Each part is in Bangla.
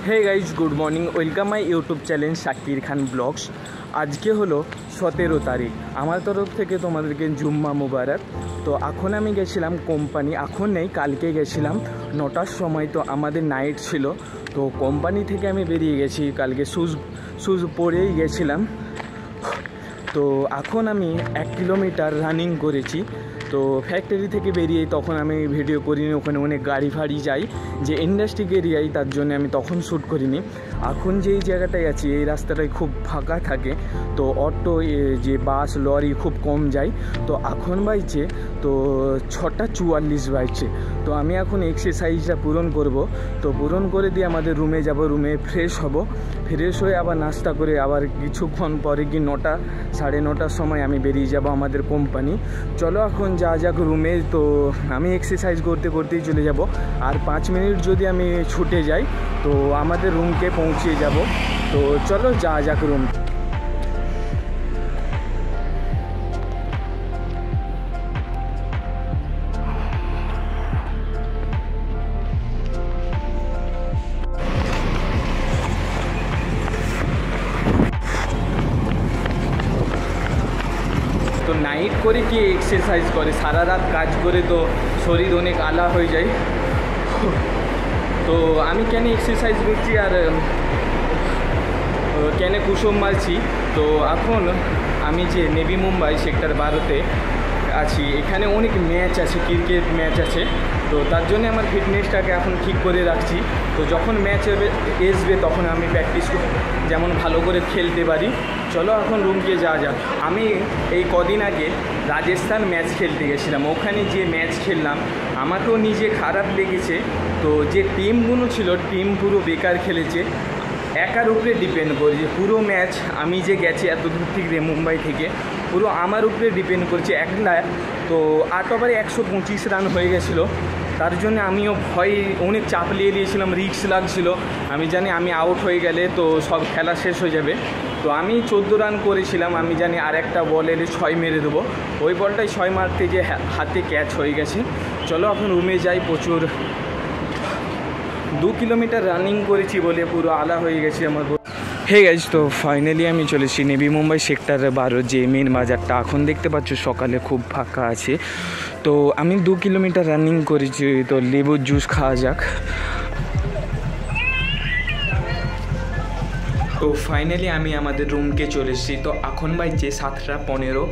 Hey guys good morning, welcome my YouTube channel Shakir Khan vlogs. আজকে হলো 17 তারিখ। আমার তরফ থেকে তোমাদেরকে জুম্মা মুবারক। তো এখন আমি গেছিলাম কোম্পানি, এখন নেই, কালকে গেছিলাম 9টার সময়। তো আমাদের নাইট ছিল, তো কোম্পানি থেকে আমি বেরিয়ে গেছি কালকে, শুজ পরেই গেছিলাম। তো এখন আমি 1 কিলোমিটার রানিং করেছি। তো ফ্যাক্টরি থেকে বেরিয়ে তখন আমি ভিডিও করিনি, ওখানে অনেক গাড়ি ফাড়ি যাই, যে ইন্ডাস্ট্রিক এরিয়ায়, তার জন্য আমি তখন শ্যুট করিনি। এখন যেই জায়গাটায় আছি এই রাস্তাটায় খুব ফাঁকা থাকে, তো অটো যে বাস লরি খুব কম যায়। তো এখন বাইছে তো 6:44 বাইছে। তো আমি এখন এক্সারসাইজটা পূরণ করব। তো পূরণ করে দিয়ে আমাদের রুমে যাব, রুমে ফ্রেশ হব, ফ্রেশ হয়ে আবার নাস্তা করে আবার কিছুক্ষণ পরে কি 9টা 9:30টার সময় আমি বেরিয়ে যাব আমাদের কোম্পানি। চলো এখন যা যাক রুমে। তো আমি এক্সারসাইজ করতে করতেই চলে যাব, আর 5 মিনিট যদি আমি ছুটে যাই তো আমাদের রুমকে পৌঁছে যাব। তো চলো যা যাক রুম। তো নাইট করে কি এক্সারসাইজ করে, সারা রাত কাজ করে তো শরীর অনেক আলা হয়ে যায়। তো আমি কেন এক্সারসাইজ করছি আর কেন কুসুম মারছি, তো এখন আমি যে নেভি মুম্বাই সেক্টর 12-তে আছি, এখানে অনেক ম্যাচ আছে, ক্রিকেট ম্যাচ আছে। তো তার জন্য আমার ফিটনেসটাকে এখন ঠিক করে রাখছি। তো যখন ম্যাচ আসবে তখন আমি প্র্যাকটিস যেমন ভালো করে খেলতে পারি। চলো এখন রুমকে যাওয়া যাক। আমি এই কদিন আগে রাজস্থান ম্যাচ খেলতে গেছিলাম, ওখানে যে ম্যাচ খেললাম আমাকেও নিজে খারাপ লেগেছে। তো যে টিমগুলো ছিল, টিম পুরো বেকার খেলেছে, একার উপরে ডিপেন্ড করেছে পুরো ম্যাচ। আমি যে গেছি এত দূর থেকে মুম্বাই থেকে, পুরো আমার উপরে ডিপেন্ড করছে একলা। তো 8 ওভারে 125 রান হয়ে গেছিলো। তার জন্য আমিও ভয়, অনেক চাপ নিয়েছিলাম, রিস্ক লাগছিল। আমি জানি আমি আউট হয়ে গেলে তো সব খেলা শেষ হয়ে যাবে। তো আমি 14 রান করেছিলাম, আমি জানি আর একটা বল এলে 6 মেরে দেবো। ওই বলটাই 6 মারতে যে হাতে ক্যাচ হয়ে গেছে। চলো এখন রুমে যাই। প্রচুর 2 কিলোমিটার রানিং করেছি বলে পুরো আলা হয়ে গেছে আমার। হে গাইজ, তো ফাইনালি আমি চলেছি নেভি মুম্বাই সেক্টর 12 যে মেন বাজারটা। এখন দেখতে পাচ্ছ সকালে খুব ফাঁকা আছে। তো আমি 2 কিলোমিটার রানিং করেছি। তো লেবুর জুস খাওয়া যাক। তো ফাইনালি আমি আমাদের রুমকে চলে এসেছি। তো এখন বাইছে 7:15।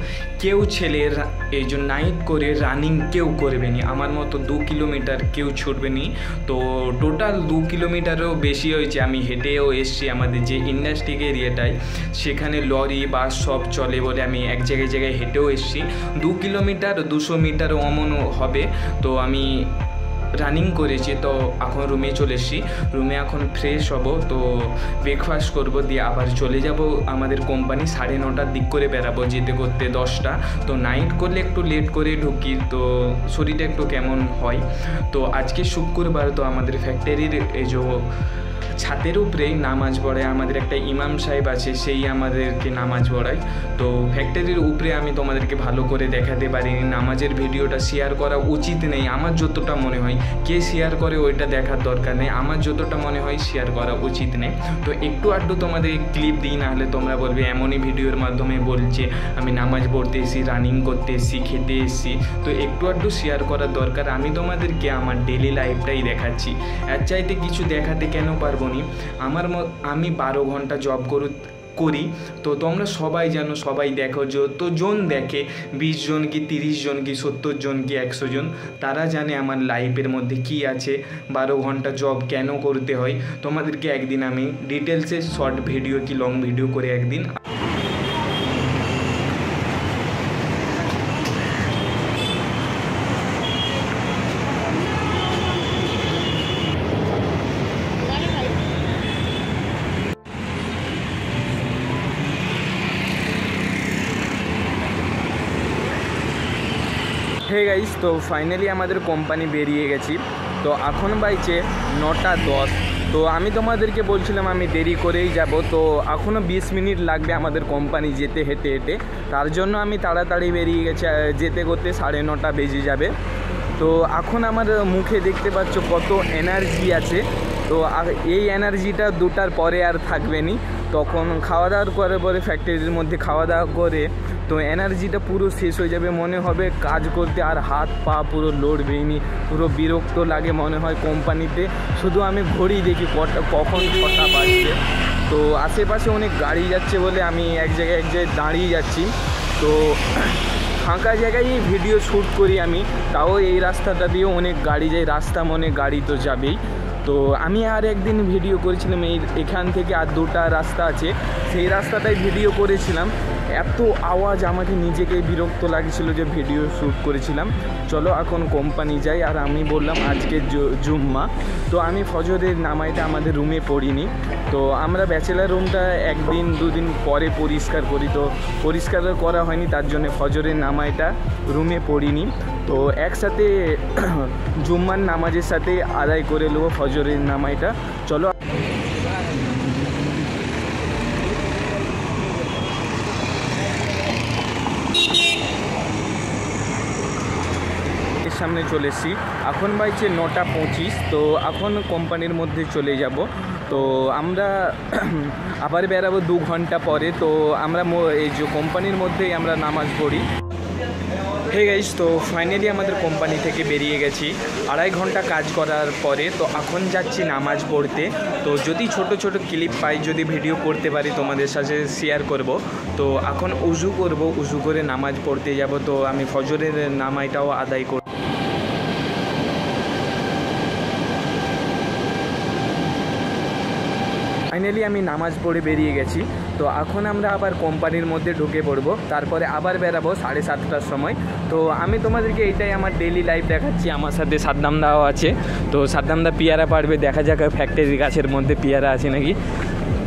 কেউ ছেলের এই যে নাইট করে রানিং কেউ করবে নি, আমার মতো 2 কিলোমিটার কেউ ছুটবে নি। তো টোটাল 2 কিলোমিটারও বেশি হয়েছে। আমি হেঁটেও এসেছি আমাদের যে ইন্ডাস্ট্রিক এরিয়াটায়, সেখানে লরি বাস সব চলে বলে আমি এক জায়গায় হেঁটেও এসেছি। 2 কিলোমিটার 200 মিটার অমনও হবে। তো আমি রানিং করেছি। তো এখন রুমে চলে এসেছি, রুমে এখন ফ্রেশ হব, তো ব্রেকফাস্ট করবো, দিয়ে আবার চলে যাব আমাদের কোম্পানি। 9:30টার দিক করে বেরাবো, যেতে করতে 10টা। তো নাইট করলে একটু লেট করে ঢুকি, তো শরীরটা একটু কেমন হয়। তো আজকে শুক্রবার, তো আমাদের ফ্যাক্টরির এই যে ছাদের উপরেই নামাজ পড়ায়, আমাদের একটা ইমাম সাহেব আছে, সেই আমাদেরকে নামাজ পড়ায়। তো ফ্যাক্টরির উপরে আমি তোমাদেরকে ভালো করে দেখাতে পারিনি, নামাজের ভিডিওটা শেয়ার করা উচিত নেই আমার যতটা মনে হয়। কে শেয়ার করে ওইটা দেখার দরকার নেই, আমার যতটা মনে হয় শেয়ার করা উচিত নেই। তো একটু আধটু তোমাদের ক্লিপ দিই, না হলে তোমরা বলবে এমনই ভিডিওর মাধ্যমে বলছে আমি নামাজ পড়তে এসেছি, রানিং করতে এসেছি, খেতে এসেছি। তো একটু আধটু শেয়ার করার দরকার। আমি তোমাদেরকে আমার ডেলি লাইফটাই দেখাচ্ছি, এর চাইতে কিছু দেখাতে কেন পারবো নি। আমি 12 ঘন্টা জব করি। তো তোমরা সবাই জানো, সবাই দেখো, যতজন দেখে 20 জন কি 30 জন কি 70 জন কি 100 জন, তারা জানে আমার লাইফের মধ্যে কি আছে, 12 ঘন্টা জব কেন করতে হয়। তোমাদেরকে একদিন আমি ডিটেলসে শর্ট ভিডিও কি লং ভিডিও করে একদিন। হে গাইস, তো ফাইনালি আমাদের কোম্পানি বেরিয়ে গেছি। তো এখন বাইছে 9:10। তো আমি তোমাদেরকে বলছিলাম আমি দেরি করেই যাব। তো এখনও 20 মিনিট লাগবে আমাদের কোম্পানি যেতে, হেঁটে হেঁটে। তার জন্য আমি তাড়াতাড়ি বেরিয়ে গেছি, যেতে করতে 9:30 বেজে যাবে। তো এখন আমার মুখে দেখতে পাচ্ছ কত এনার্জি আছে। তো এই এনার্জিটা 2টার পরে আর থাকবে না। তখন খাওয়া দাওয়ার করার পরে ফ্যাক্টরির মধ্যে খাওয়া দাওয়া করে তো এনার্জিটা পুরো শেষ হয়ে যাবে, মনে হবে কাজ করতে আর হাত পা পুরো লড়বেই নি, পুরো বিরক্ত লাগে মনে হয় কোম্পানিতে। শুধু আমি ঘড়ি দেখি কখন 6টা বাজছে। তো আশেপাশে অনেক গাড়ি যাচ্ছে বলে আমি এক জায়গায় দাঁড়িয়ে যাচ্ছি। তো ফাঁকা জায়গায় ভিডিও শ্যুট করি আমি, তাও এই রাস্তাটা দিয়েও অনেক গাড়ি যায়, রাস্তা মনে গাড়ি তো যাবেই। তো আমি আর একদিন ভিডিও করেছিলাম এখান থেকে আর 2টা রাস্তা আছে, সেই রাস্তাটাই ভিডিও করেছিলাম। এত আওয়াজ আমাকে নিজেকে বিরক্ত লাগছিল যে ভিডিও শ্যুট করেছিলাম। চলো এখন কোম্পানি যাই। আর আমি বললাম আজকে জুম্মা, তো আমি ফজরের নামাজটা আমাদের রুমে পড়িনি। তো আমরা ব্যাচেলার রুমটা 1-2 দিন পরে পরিষ্কার করি, তো পরিষ্কার করা হয়নি, তার জন্য ফজরের নামাজটা রুমে পড়িনি। তো একসাথে জুম্মার নামাজের সাথে আদায় করে নেবো ফজরের নামাজটা। চলো সামনে চলে এসেছি। এখন বাজছে 9:25। তো এখন কোম্পানির মধ্যে চলে যাব। তো আমরা আবার বেরাবো 2 ঘন্টা পরে। তো আমরা এই যে কোম্পানির মধ্যেই আমরা নামাজ পড়ি। হে গাইস, তো ফাইনালি আমাদের কোম্পানি থেকে বেরিয়ে গেছি 2.5 ঘন্টা কাজ করার পরে। তো এখন যাচ্ছি নামাজ পড়তে। তো যদি ছোট ছোট ক্লিপ পাই, যদি ভিডিও করতে পারি তোমাদের সাথে শেয়ার করব। তো এখন উজু করব, উজু করে নামাজ পড়তে যাব। তো আমি ফজরের নামাজটাও আদায় করব। ফাইনালি আমি নামাজ পড়ে বেরিয়ে গেছি। তো এখন আমরা আবার কোম্পানির মধ্যে ঢুকে পড়বো, তারপরে আবার বেরাবো 7:30টার সময়। তো আমি তোমাদেরকে এইটাই আমার ডেইলি লাইফ দেখাচ্ছি। আমার সাথে সাদ্দামদাও আছে। তো সাদ্দামদা পেয়ারা পারবে, দেখা যাক ফ্যাক্টরি গাছের মধ্যে পেয়ারা আছে নাকি।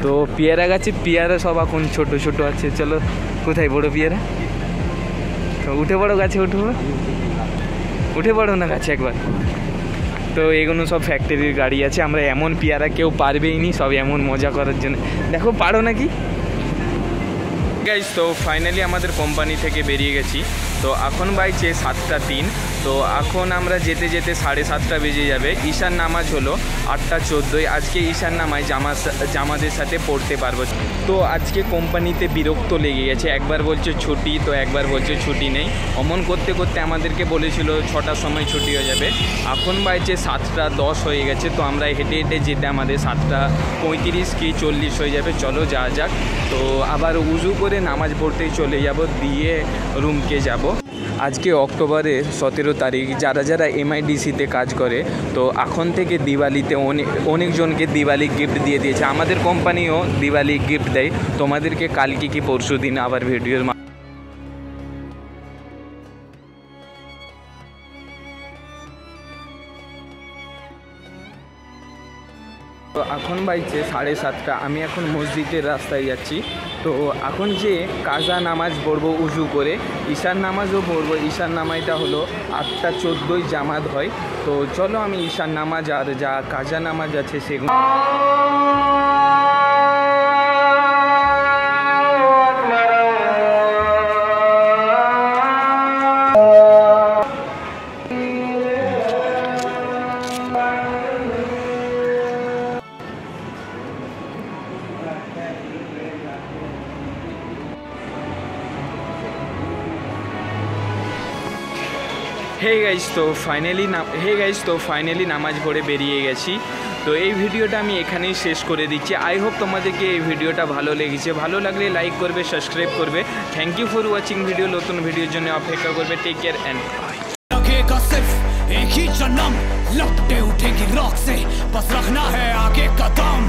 তো পেয়ারা গাছে পেয়ারা সব এখন ছোটো ছোটো আছে। চলো, কোথায় বড় পেয়ারা? তো উঠে পড়ো গাছে, উঠে পড়ো না গাছে একবার। তো এগুলো সব ফ্যাক্টরির গাড়ি আছে। আমরা এমন পেয়ারা কেউ পারবেই নি, সব এমন মজা করার জন্য। দেখো পারো নাকি গাইস। তো ফাইনালি আমাদের কোম্পানি থেকে বেরিয়ে গেছি। তো এখন বাজছে 7:03। তো এখন আমরা যেতে যেতে 7:30 বেজে যাবে। ঈশান নামাজ হলো 8:14। আজকে ঈশান নামাজ জামাতের সাথে পড়তে পারবো। তো আজকে কোম্পানিতে বিরক্ত লেগে গেছে, একবার বলছে ছুটি, তো একবার বলছে ছুটি নেই। অমন করতে করতে আমাদেরকে বলেছিল 6টার সময় ছুটি হয়ে যাবে। এখন বাজছে 7:10 হয়ে গেছে। তো আমরা হেঁটে হেঁটে যেতে আমাদের 7:35 কি 40 হয়ে যাবে। চলো যাওয়া যাক। তো আবার উজু করে নামাজ পড়তেই চলে যাব, দিয়ে রুমকে যাব। আজকে অক্টোবরের 17 তারিখ। যারা যারা MIDC-তে কাজ করে, তো এখন থেকে দিওয়ালিতে অনেকজনকে দিওয়ালি গিফট দিয়ে দিয়েছে। আমাদের কোম্পানিও দিওয়ালি গিফট দেয়। তোমাদেরকে কালকে কি পরশু দিন আবার ভিডিওর তো এখন বাজছে 7:30। আমি এখন মসজিদের রাস্তায় যাচ্ছি। তো এখন যে কাজা নামাজ পড়বো উজু করে, ঈশান নামাজও পড়বো। ঈশান নামাজটা হলো 8:14 জামাত হয়। তো চলো আমি ঈশান নামাজ আর যা কাজা নামাজ আছে সেগুলো হে গাইস, তো ফাইনালি নামাজ পড়ে বেরিয়ে গেছি। তো এই ভিডিওটা আমি এখানেই শেষ করে দিচ্ছি। আই হোপ তোমাদেরকে এই ভিডিওটা ভালো লেগেছে। ভালো লাগলে লাইক করবে, সাবস্ক্রাইব করবে। Thank you for watching video. নতুন ভিডিওর জন্য অপেক্ষা করবে। টেক কেয়ার এন্ড एक ही जन्म लपटे उठेगी रॉक से, बस रखना है आगे कदम।